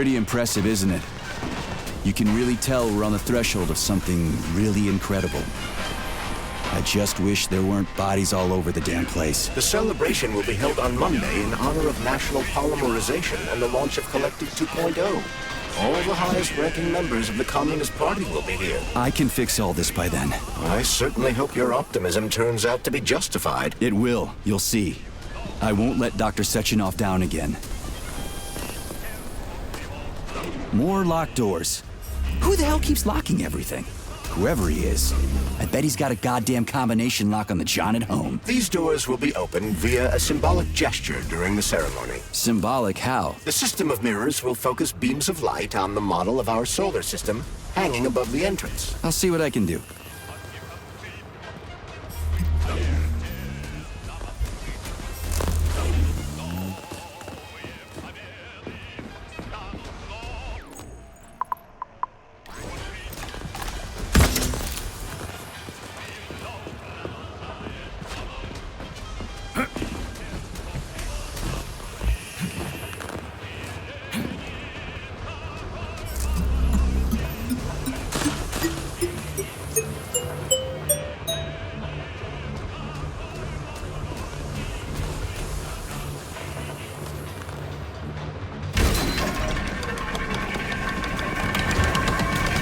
Pretty impressive, isn't it? You can really tell we're on the threshold of something really incredible. I just wish there weren't bodies all over the damn place. The celebration will be held on Monday in honor of National Polymerization and the launch of Collective 2.0. All the highest-ranking members of the Communist Party will be here. I can fix all this by then. I certainly hope your optimism turns out to be justified. It will, you'll see. I won't let Dr. Sechenov down again. More locked doors. Who the hell keeps locking everything? Whoever he is. I bet he's got a goddamn combination lock on the John at home. These doors will be opened via a symbolic gesture during the ceremony. Symbolic how? The system of mirrors will focus beams of light on the model of our solar system hanging above the entrance. I'll see what I can do.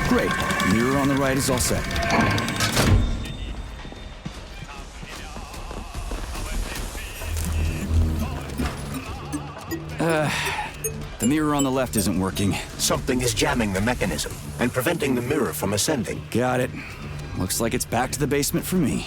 Great. Mirror on the right is all set. The mirror on the left isn't working. Something is jamming the mechanism and preventing the mirror from ascending. Got it. Looks like it's back to the basement for me.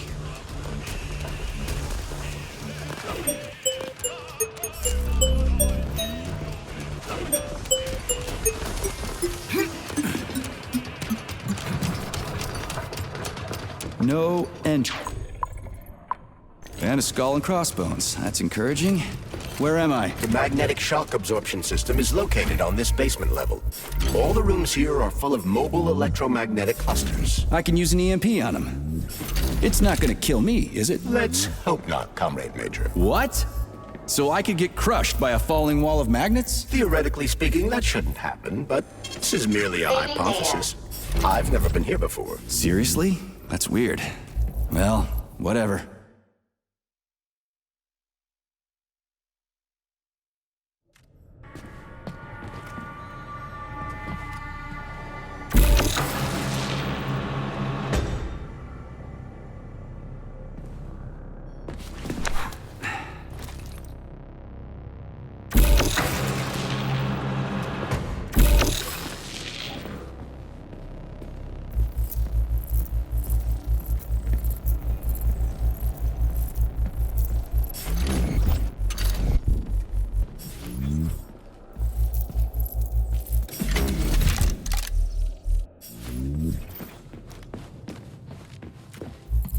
No entry. And a skull and crossbones. That's encouraging. Where am I? The magnetic shock absorption system is located on this basement level. All the rooms here are full of mobile electromagnetic clusters. I can use an EMP on him. It's not gonna kill me, is it? Let's hope not, Comrade Major. What? So I could get crushed by a falling wall of magnets? Theoretically speaking, that shouldn't happen, but this is merely a hypothesis. I've never been here before. Seriously? That's weird. Well, whatever.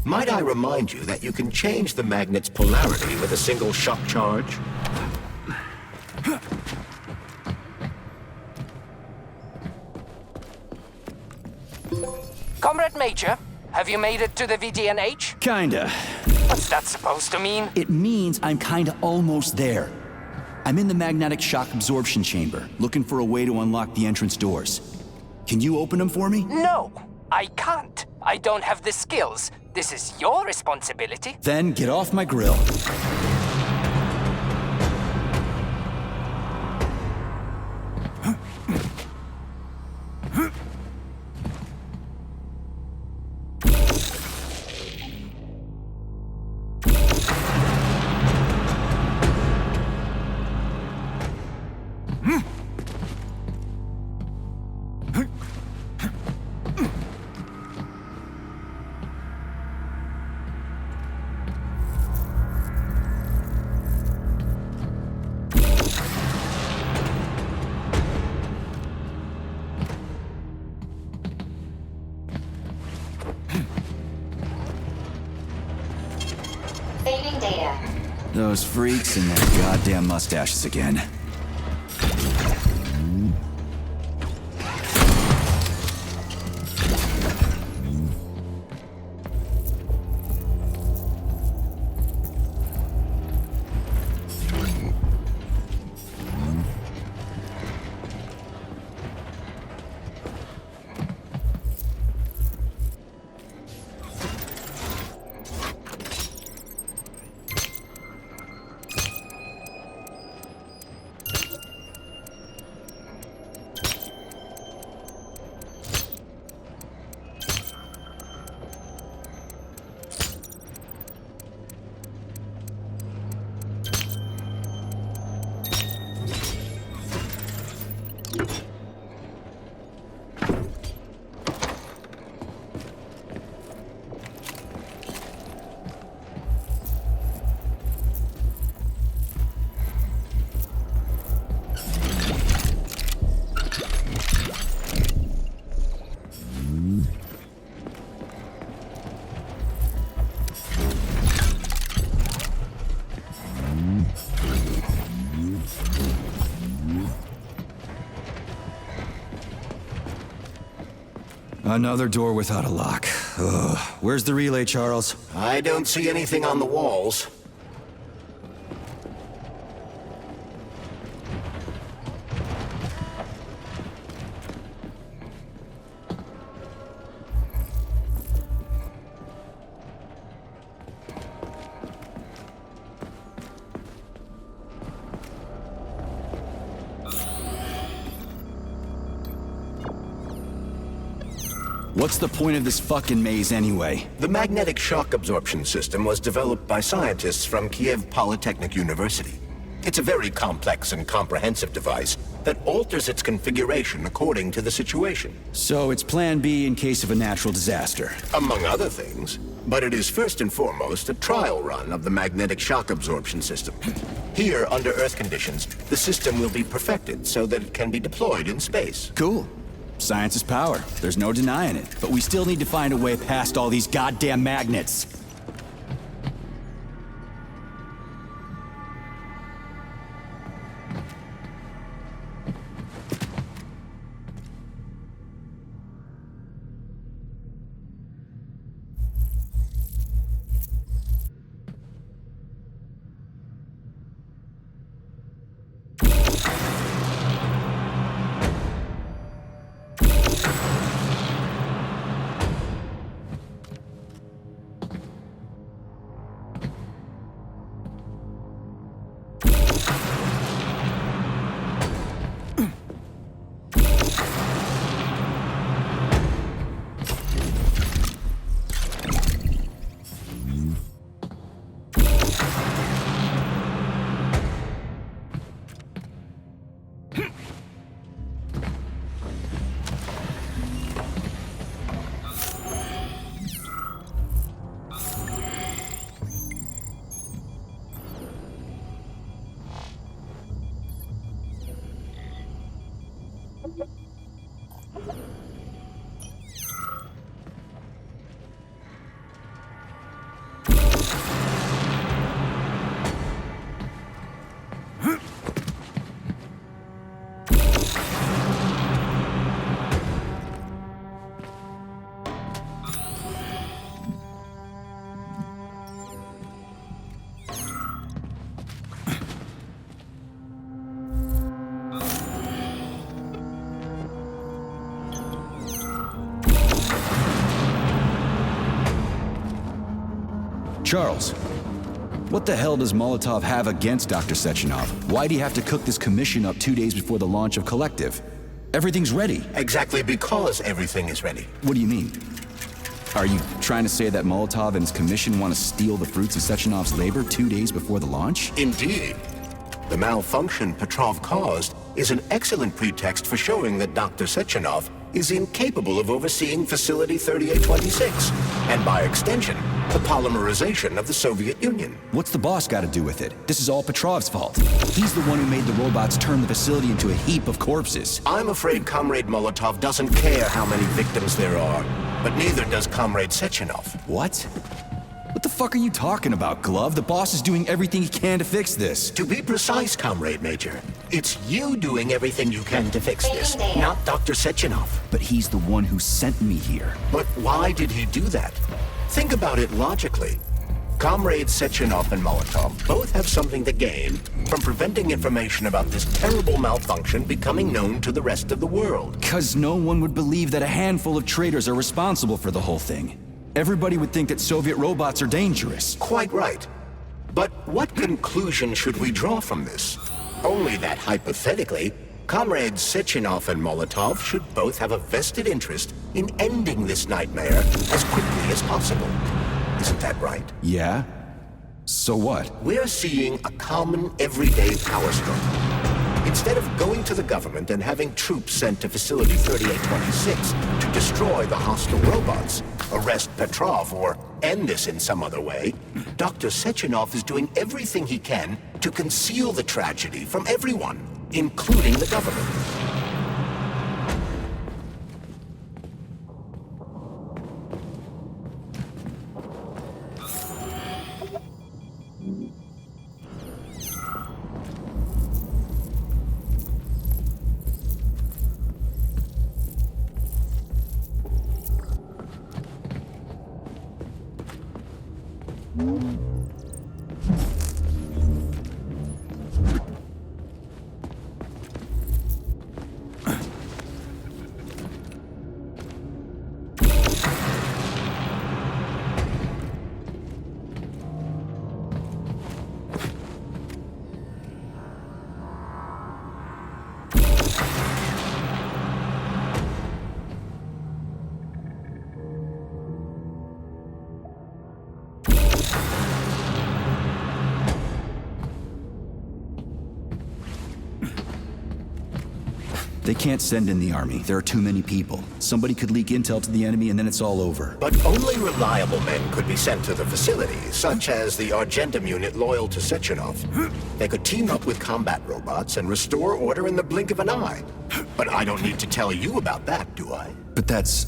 Might I remind you that you can change the magnet's polarity with a single shock charge? Comrade Major, have you made it to the VDNH? Kinda. What's that supposed to mean? It means I'm kinda almost there. I'm in the magnetic shock absorption chamber, looking for a way to unlock the entrance doors. Can you open them for me? No, I can't. I don't have the skills. This is your responsibility. Then get off my grill. Saving data. Those freaks and their goddamn mustaches again. Another door without a lock. Ugh. Where's the relay, Charles? I don't see anything on the walls. What's the point of this fucking maze anyway? The magnetic shock absorption system was developed by scientists from Kiev Polytechnic University. It's a very complex and comprehensive device that alters its configuration according to the situation. So it's plan B in case of a natural disaster. Among other things. But it is first and foremost a trial run of the magnetic shock absorption system. Here, under Earth conditions, the system will be perfected so that it can be deployed in space. Cool. Science is power. There's no denying it. But we still need to find a way past all these goddamn magnets. Charles, what the hell does Molotov have against Dr. Sechenov? Why'd he have to cook this commission up 2 days before the launch of Collective? Everything's ready. Exactly because everything is ready. What do you mean? Are you trying to say that Molotov and his commission want to steal the fruits of Sechenov's labor 2 days before the launch? Indeed. The malfunction Petrov caused is an excellent pretext for showing that Dr. Sechenov is incapable of overseeing Facility 3826, and by extension, the polymerization of the Soviet Union. What's the boss got to do with it? This is all Petrov's fault. He's the one who made the robots turn the facility into a heap of corpses. I'm afraid Comrade Molotov doesn't care how many victims there are, but neither does Comrade Sechenov. What? What the fuck are you talking about, Glove? The boss is doing everything he can to fix this. To be precise, Comrade Major, it's you doing everything you can to fix this, not Dr. Sechenov. But he's the one who sent me here. But why did he do that? Think about it logically. Comrades Sechenov and Molotov both have something to gain from preventing information about this terrible malfunction becoming known to the rest of the world. 'Cause no one would believe that a handful of traitors are responsible for the whole thing. Everybody would think that Soviet robots are dangerous. Quite right. But what conclusion should we draw from this? Only that hypothetically, Comrades Sechenov and Molotov should both have a vested interest in ending this nightmare as quickly as possible. Isn't that right? Yeah? So what? We're seeing a common, everyday power struggle. Instead of going to the government and having troops sent to Facility 3826 to destroy the hostile robots, arrest Petrov, or end this in some other way, Dr. Sechenov is doing everything he can to conceal the tragedy from everyone, including the government. They can't send in the army. There are too many people. Somebody could leak intel to the enemy and then it's all over. But only reliable men could be sent to the facility, such as the Argentum unit loyal to Sechenov. They could team up with combat robots and restore order in the blink of an eye. But I don't need to tell you about that, do I? But that's,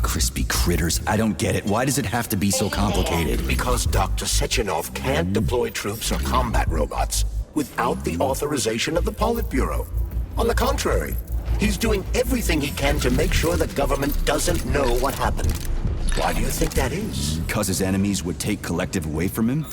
crispy critters. I don't get it. Why does it have to be so complicated? Because Dr. Sechenov can't deploy troops or combat robots without the authorization of the Politburo. On the contrary, he's doing everything he can to make sure the government doesn't know what happened. Why do you think that is? Because his enemies would take Collective away from him?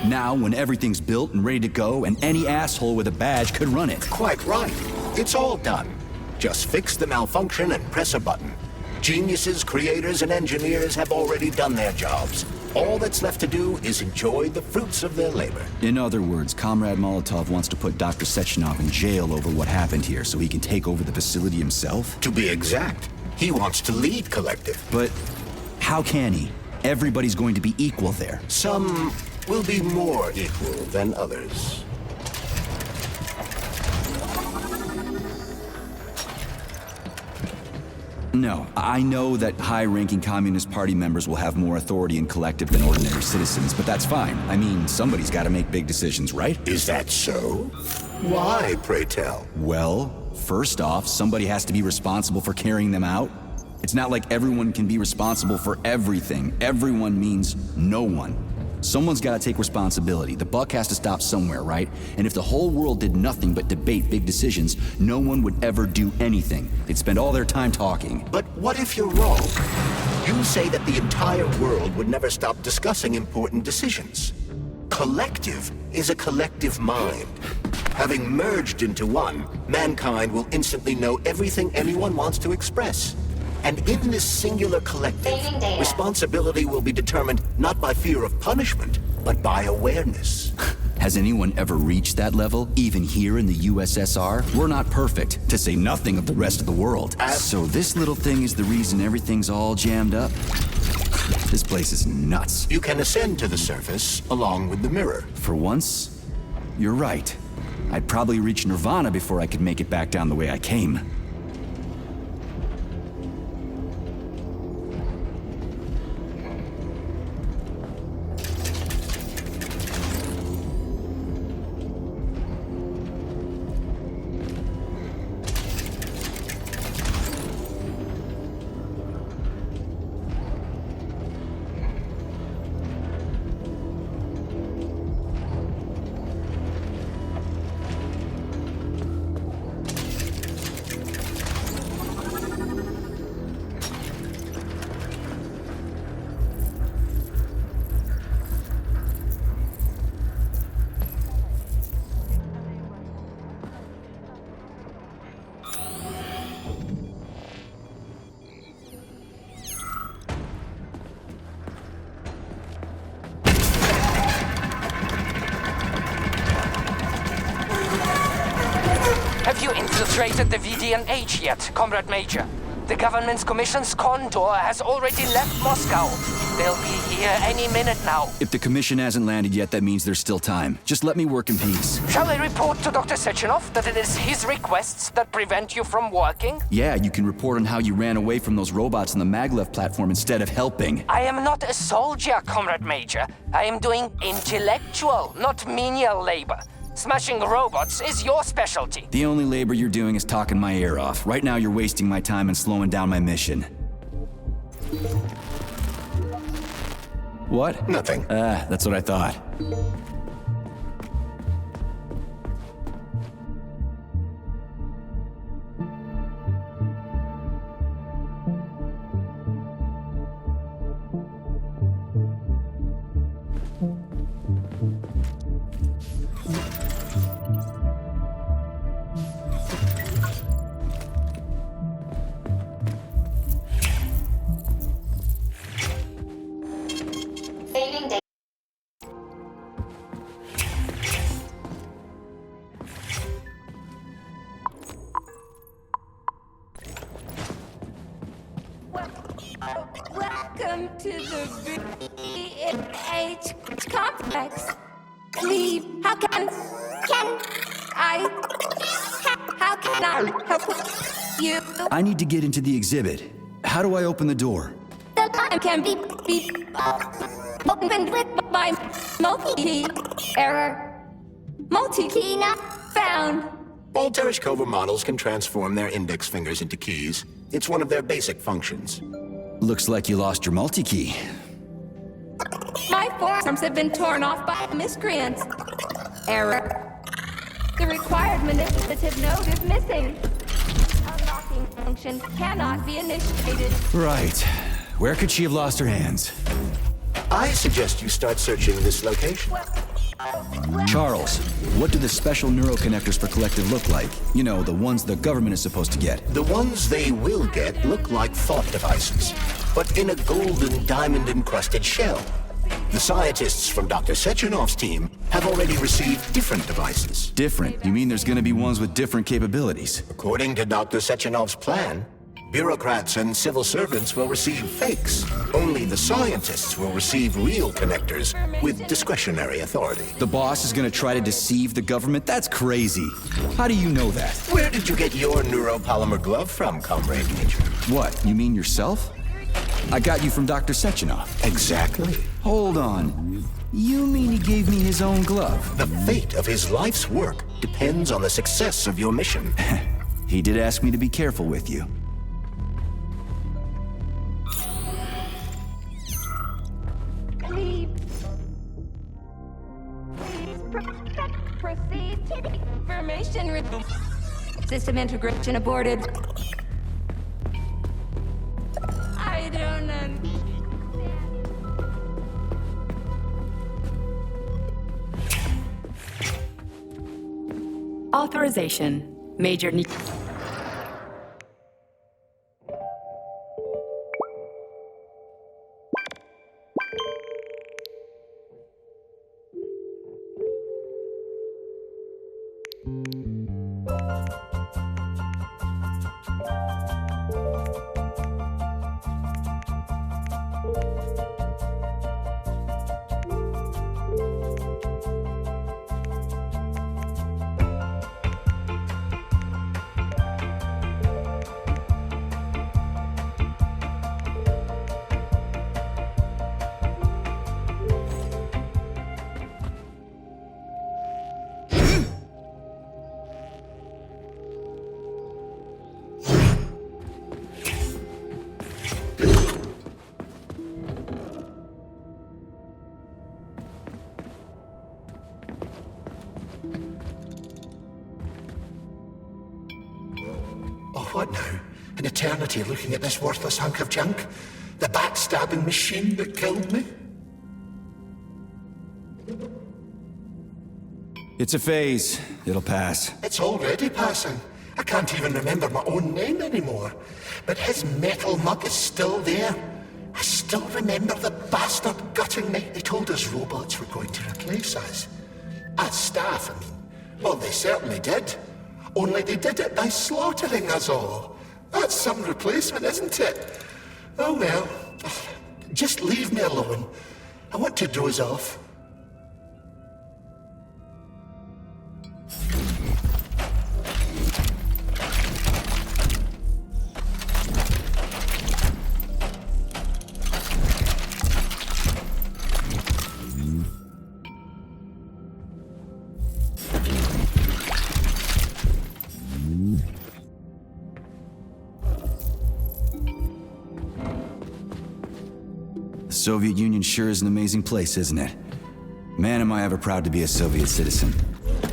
Now, when everything's built and ready to go, and any asshole with a badge could run it. Quite right. It's all done. Just fix the malfunction and press a button. Geniuses, creators, and engineers have already done their jobs. All that's left to do is enjoy the fruits of their labor. In other words, Comrade Molotov wants to put Dr. Sechenov in jail over what happened here so he can take over the facility himself? To be exact, he wants to lead Collective. But how can he? Everybody's going to be equal there. Some will be more equal than others. No, I know that high-ranking Communist Party members will have more authority in Collective than ordinary citizens, but that's fine. I mean, somebody's got to make big decisions, right? Is that so? Why, pray tell? Well, first off, somebody has to be responsible for carrying them out. It's not like everyone can be responsible for everything. Everyone means no one. Someone's got to take responsibility. The buck has to stop somewhere, right? And if the whole world did nothing but debate big decisions, no one would ever do anything. They'd spend all their time talking. But what if you're wrong? You say that the entire world would never stop discussing important decisions. Collective is a collective mind. Having merged into one, mankind will instantly know everything anyone wants to express. And in this singular collective, responsibility will be determined not by fear of punishment, but by awareness. Has anyone ever reached that level, even here in the USSR? We're not perfect, to say nothing of the rest of the world. So this little thing is the reason everything's all jammed up? This place is nuts. You can ascend to the surface along with the mirror. For once, you're right. I'd probably reach Nirvana before I could make it back down the way I came. Have you infiltrated the VDNH yet, Comrade Major? The government's commission's Condor has already left Moscow. They'll be here any minute now. If the commission hasn't landed yet, that means there's still time. Just let me work in peace. Shall I report to Dr. Sechenov that it is his requests that prevent you from working? Yeah, you can report on how you ran away from those robots on the Maglev platform instead of helping. I am not a soldier, Comrade Major. I am doing intellectual, not menial labor. Smashing robots is your specialty. The only labor you're doing is talking my ear off. Right now you're wasting my time and slowing down my mission. What? Nothing. That's what I thought. Welcome to the VDNH complex. Leave. How can I can I help you? I need to get into the exhibit. How do I open the door? The time can be opened with by multi-key. Error. Multi-key not found. All Tereshkova models can transform their index fingers into keys. It's one of their basic functions. Looks like you lost your multi-key. My forearms have been torn off by miscreants. Error. The required manipulative node is missing. Unlocking function cannot be initiated. Right. Where could she have lost her hands? I suggest you start searching this location. Charles, what do the special neuroconnectors for Collective look like? You know, the ones the government is supposed to get. The ones they will get look like thought devices, but in a golden diamond-encrusted shell. The scientists from Dr. Sechenov's team have already received different devices. Different? You mean there's gonna be ones with different capabilities? According to Dr. Sechenov's plan, bureaucrats and civil servants will receive fakes. Only the scientists will receive real connectors with discretionary authority. The boss is gonna try to deceive the government? That's crazy. How do you know that? Where did you get your neuropolymer glove from, Comrade Major? What, you mean yourself? I got you from Dr. Sechenov. Exactly. Hold on. You mean he gave me his own glove? The fate of his life's work depends on the success of your mission. He did ask me to be careful with you. Please proceed to the information system integration aborted. I don't understand. Authorization. Major need. Oh, what now? An eternity looking at this worthless hunk of junk? The backstabbing machine that killed me? It's a phase. It'll pass. It's already passing. I can't even remember my own name anymore. But his metal mug is still there. I still remember the bastard gutting me. They told us robots were going to replace us. As staff, I mean. Well, they certainly did. Only they did it by slaughtering us all. That's some replacement, isn't it? Oh well. Just leave me alone. I want to doze off. The Soviet Union sure is an amazing place, isn't it? Man, am I ever proud to be a Soviet citizen.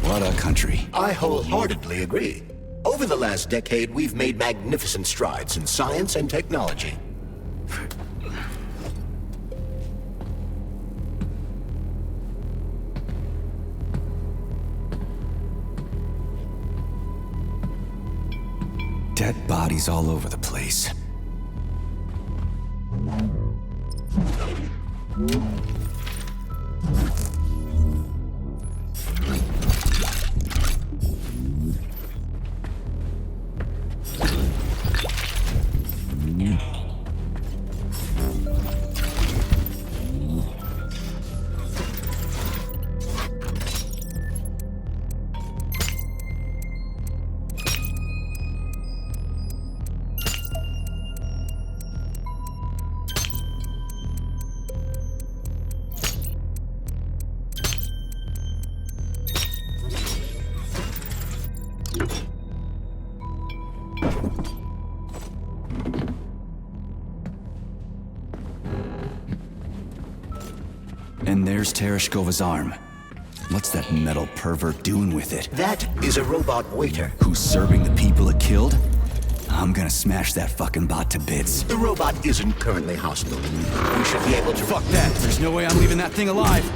What a country. I wholeheartedly agree. Over the last decade, we've made magnificent strides in science and technology. Dead bodies all over the place. And there's Tereshkova's arm. What's that metal pervert doing with it? That is a robot waiter. Who's serving the people it killed? I'm gonna smash that fucking bot to bits. The robot isn't currently hostile. We should be able to... Fuck that! There's no way I'm leaving that thing alive!